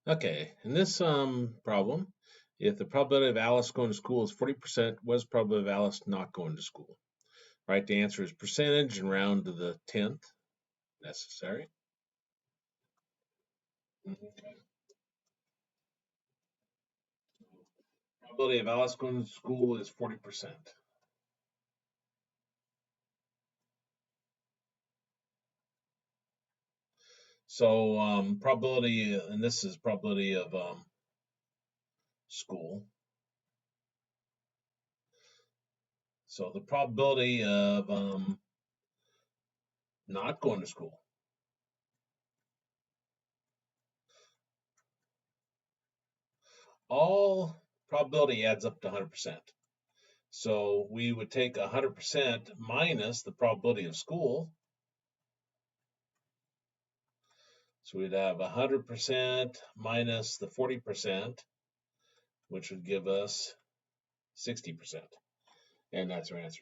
Okay, in this problem, if the probability of Alice going to school is 40%, what is the probability of Alice not going to school? Right, the answer is percentage and round to the 10th necessary. Okay. Probability of Alice going to school is 40%. So probability, and this is probability of school. So the probability of not going to school. All probability adds up to 100%. So we would take 100% minus the probability of school. So we'd have 100% minus the 40%, which would give us 60%. And that's our answer.